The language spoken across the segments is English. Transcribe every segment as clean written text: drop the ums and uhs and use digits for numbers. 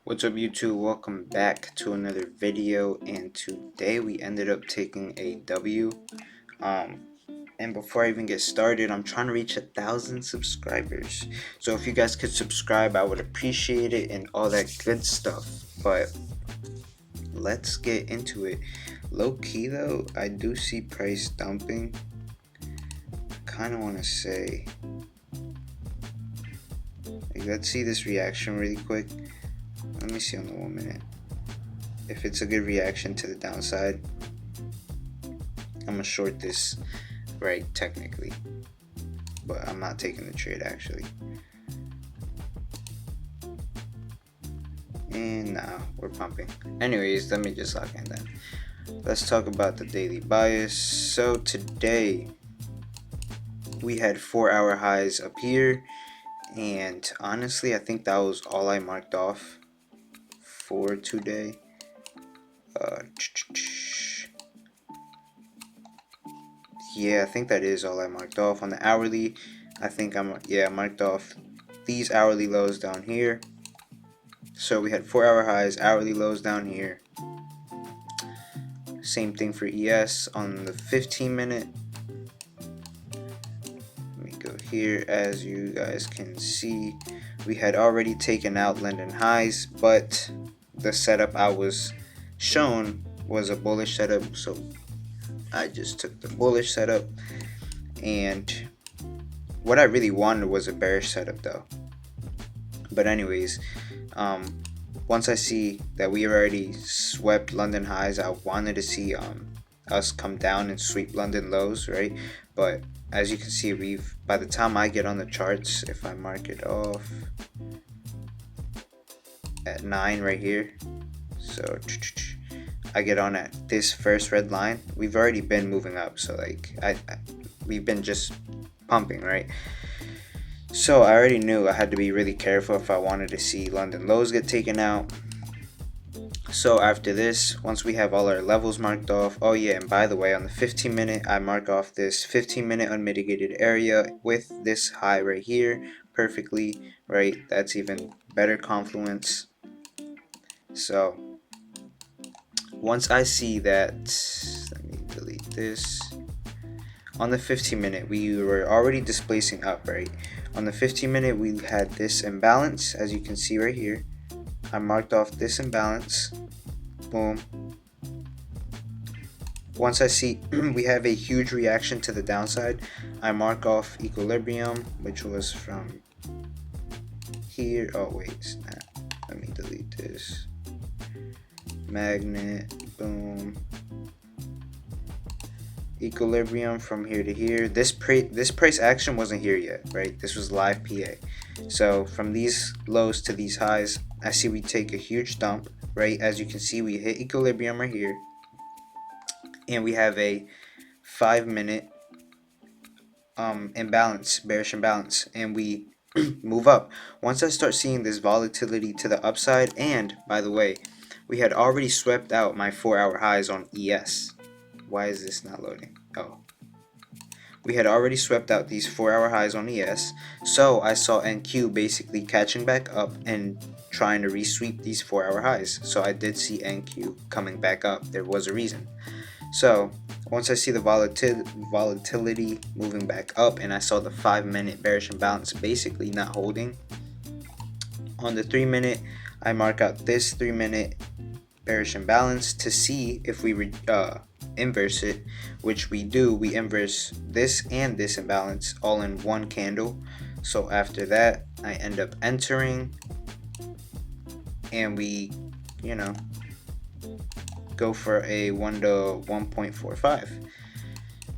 What's up YouTube? Welcome back to another video, and today we ended up taking a W. And before I even get started, I'm trying to reach 1,000 subscribers. So if you guys could subscribe, I would appreciate it and all that good stuff. But let's get into it. Low key though, I do see price dumping. Kinda wanna say, let's see this reaction really quick. Let me see on the 1 minute. If it's a good reaction to the downside, I'm gonna short this, right, technically, but I'm not taking the trade actually. And now we're pumping. Anyways, let me just lock in then. Let's talk about the daily bias. So today we had 4-hour highs up here, and honestly I think that was all I marked off for today. Yeah, I think that is all I marked off. On the hourly, I think I marked off these hourly lows down here. So we had 4-hour highs, hourly lows down here. Same thing for ES on the 15 minute. Let me go here. As you guys can see, we had already taken out London highs, but the setup I was shown was a bullish setup, so I just took the bullish setup. And what I really wanted was a bearish setup though. But anyways, once I see that we already swept London highs, I wanted to see us come down and sweep London lows, right? But as you can see, by the time I get on the charts, if I mark it off at 9 right here, so I get on at this first red line, we've already been moving up, so like we've been just pumping, right? So I already knew I had to be really careful if I wanted to see London lows get taken out. So after this, once we have all our levels marked off, oh yeah, and by the way, on the 15 minute, I mark off this 15 minute unmitigated area with this high right here perfectly, right? That's even better confluence. So once I see that, let me delete this. On the 15 minute, we were already displacing up, right? On the 15 minute, we had this imbalance, as you can see right here. I marked off this imbalance. Boom. Once I see we have a huge reaction to the downside, I mark off equilibrium, which was from here. Oh wait, snap. Let me delete this. Magnet, boom. Equilibrium from here to here. This price action wasn't here yet, right? This was live PA. So from these lows to these highs, I see we take a huge dump, right? As you can see, we hit equilibrium right here, and we have a 5 minute imbalance, bearish imbalance, and we move up. Once I start seeing this volatility to the upside, and by the way, we had already swept out my 4-hour highs on ES. Why is this not loading? Oh, we had already swept out these 4-hour highs on ES, so I saw NQ basically catching back up and trying to resweep these 4-hour highs. So I did see NQ coming back up. There was a reason. So once I see the volatility moving back up, and I saw the 5 minute bearish imbalance basically not holding, on the 3 minute, I mark out this 3 minute bearish imbalance to see if we inverse it, which we do. We inverse this and this imbalance all in one candle. So after that, I end up entering, and we, go for a 1 to 1.45.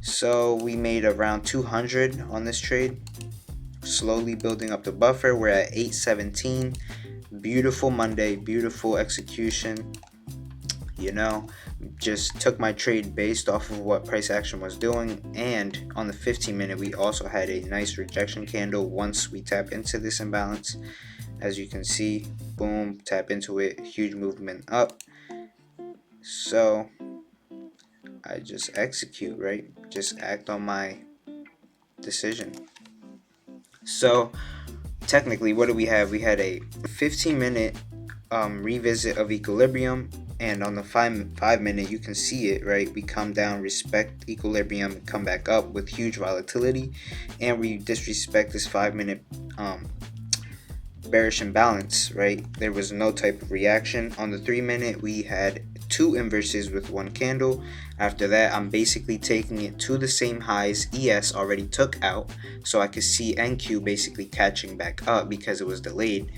So we made around 200 on this trade, slowly building up the buffer. We're at 817. Beautiful Monday, beautiful execution. Just took my trade based off of what price action was doing. And on the 15 minute, we also had a nice rejection candle once we tap into this imbalance. As you can see, boom, tap into it, huge movement up. So I just execute, right? Just act on my decision. So technically, what do we have? We had a 15 minute revisit of equilibrium, and on the 5 minute you can see it, right? We come down, respect equilibrium, come back up with huge volatility, and we disrespect this 5 minute bearish imbalance, right? There was no type of reaction. On the 3 minute we had two inverses with one candle. After that, I'm basically taking it to the same highs ES already took out, so I could see NQ basically catching back up because it was delayed.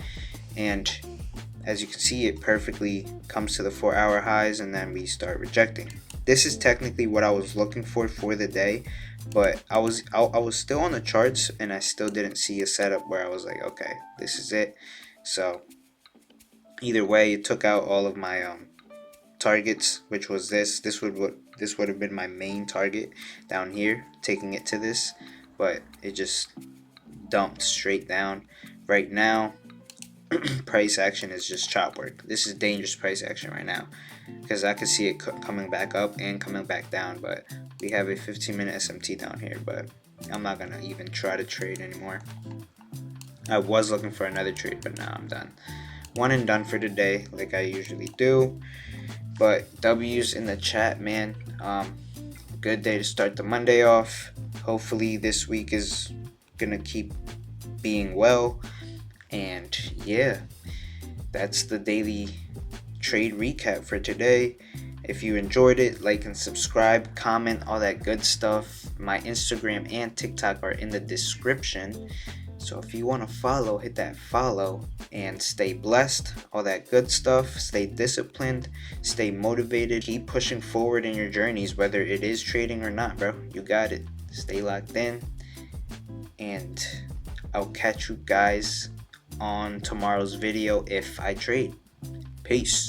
And as you can see, it perfectly comes to the 4-hour highs, and then we start rejecting. This is technically what I was looking for the day, but I was still on the charts, and I still didn't see a setup where I was like, okay, this is it. So either way, it took out all of my targets, which was this would have been my main target down here, taking it to this, but it just dumped straight down. Right now, price action is just chop work. This is dangerous price action right now, because I could see it coming back up and coming back down, but we have a 15-minute SMT down here, but I'm not gonna even try to trade anymore. I was looking for another trade, but now I'm done. One and done for today, like I usually do. But W's in the chat, man. Good day to start the Monday off. Hopefully this week is gonna keep being well. And yeah, that's the daily trade recap for today. If you enjoyed it, like and subscribe, comment, all that good stuff. My Instagram and TikTok are in the description, so if you want to follow, hit that follow, and stay blessed, all that good stuff. Stay disciplined, stay motivated, keep pushing forward in your journeys, whether it is trading or not, bro. You got it. Stay locked in, and I'll catch you guys on tomorrow's video if I trade. Peace.